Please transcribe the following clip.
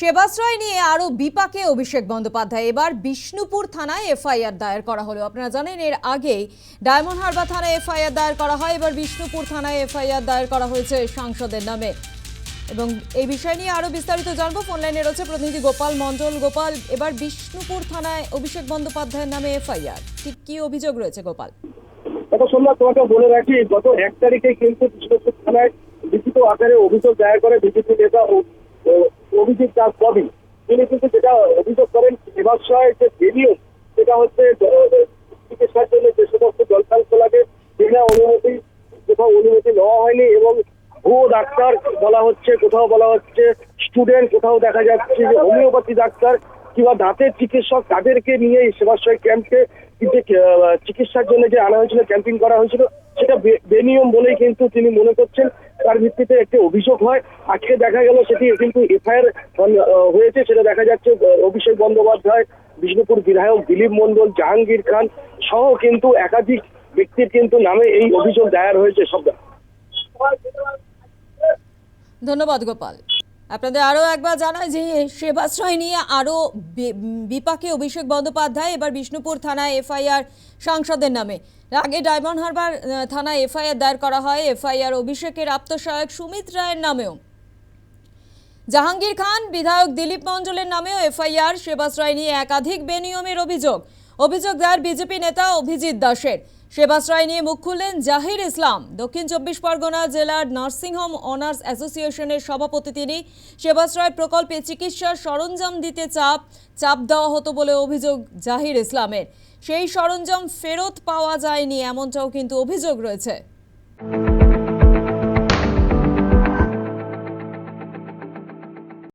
সেবাশ্রয় নিয়ে আরো বিপাকে অভিষেক বন্দ্যোপাধ্যায়। এবার বিষ্ণুপুর থানায় এফআইআর দায়ের করা হলো। আপনারা জানেন এর আগে ডায়মন্ড হারবার থানায় এফআইআর দায়ের করা হয়, এবার বিষ্ণুপুর থানায় এফআইআর দায়ের করা হয়েছে সাংসদের নামে। এবং এই বিষয় নিয়ে আরো বিস্তারিত জানবো, ফোন লাইনে রয়েছে প্রতিনিধি গোপাল মণ্ডল। গোপাল, এবার বিষ্ণুপুর থানায় অভিষেক বন্দ্যোপাধ্যায়ের নামে এফআইআর, ঠিক কি অভিযোগ রয়েছে গোপাল? এটা সোমবার তোমাকে বলে রাখি, গত 1 তারিখে কিন্তু বিষ্ণুপুর থানায় লিখিত আকারে অভিযোগ দায়ের করে বিজেপি নেতা অভিজিৎ দাস ববি। তিনি কিন্তু যেটা অভিযোগ করেন, সেবাশ্রয়ের যে বেনিয়ম, সেটা হচ্ছে চিকিৎসার জন্য যে সমস্ত যন্ত্রাংশ লাগে বিনা অনুমতি, কোথাও অনুমতি নেওয়া হয়নি এবং ভুয়ো ডাক্তার বলা হচ্ছে, কোথাও বলা হচ্ছে স্টুডেন্ট, কোথাও দেখা যাচ্ছে যে হোমিওপ্যাথি ডাক্তার কিংবা দাঁতের চিকিৎসক, তাদেরকে নিয়ে এই সেবাশ্রয় ক্যাম্পে কিন্তু চিকিৎসার জন্য যে আনা হয়েছিল, ক্যাম্পিং করা হয়েছিল, সেটা বেনিয়ম বলেই কিন্তু তিনি মনে করছেন। তার ভিত্তিতে একটি অভিযোগ হয়। আজকে দেখা গেল সেটি কিন্তু এফআইআর হয়েছে। সেটা দেখা যাচ্ছে অভিষেক বন্দ্যোপাধ্যায়, বিষ্ণুপুর বিধায়ক দিলীপ মণ্ডল, জাহাঙ্গীর খান সহ কিন্তু একাধিক ব্যক্তির কিন্তু নামে এই অভিযোগ দায়ের হয়েছে। সব ধন্যবাদ গোপাল। আপনাদের আরো একবার জানাই যে সেবাশ্রয় নিয়ে আরো বিপাকে অভিষেক বন্দ্যোপাধ্যায়, এবার বিষ্ণুপুর থানায় এফআইআর সাংসদের নামে। আগে ডায়মন্ড হারবার থানায় এফআইআর দায়ের করা হয়, এফআইআর অভিষেকের আপ্তসহায়ক সুমিত রায়ের নামেও। জাহাঙ্গীর খান, বিধায়ক দিলীপ মণ্ডলের নামেও এফআইআর। সেবাশ্রয় নিয়ে একাধিক বেনিয়মের অভিযোগ দায়ের বিজেপি নেতা অভিজিৎ দাসের। সেবাশ্রয় নিয়ে মুখ খুললেন জাহির ইসলাম। দক্ষিণ 24 পরগনা জেলার নার্সিংহোম অনার্স অ্যাসোসিয়েশনের সভাপতি তিনি। সেবাশ্রয় প্রকল্পে চিকিৎসার সরঞ্জাম দিতে চাপ দেওয়া হতো বলে অভিযোগ জাহির ইসলামের। সেই সরঞ্জাম ফেরত পাওয়া যায়নি, এমনটাও কিন্তু অভিযোগ রয়েছে।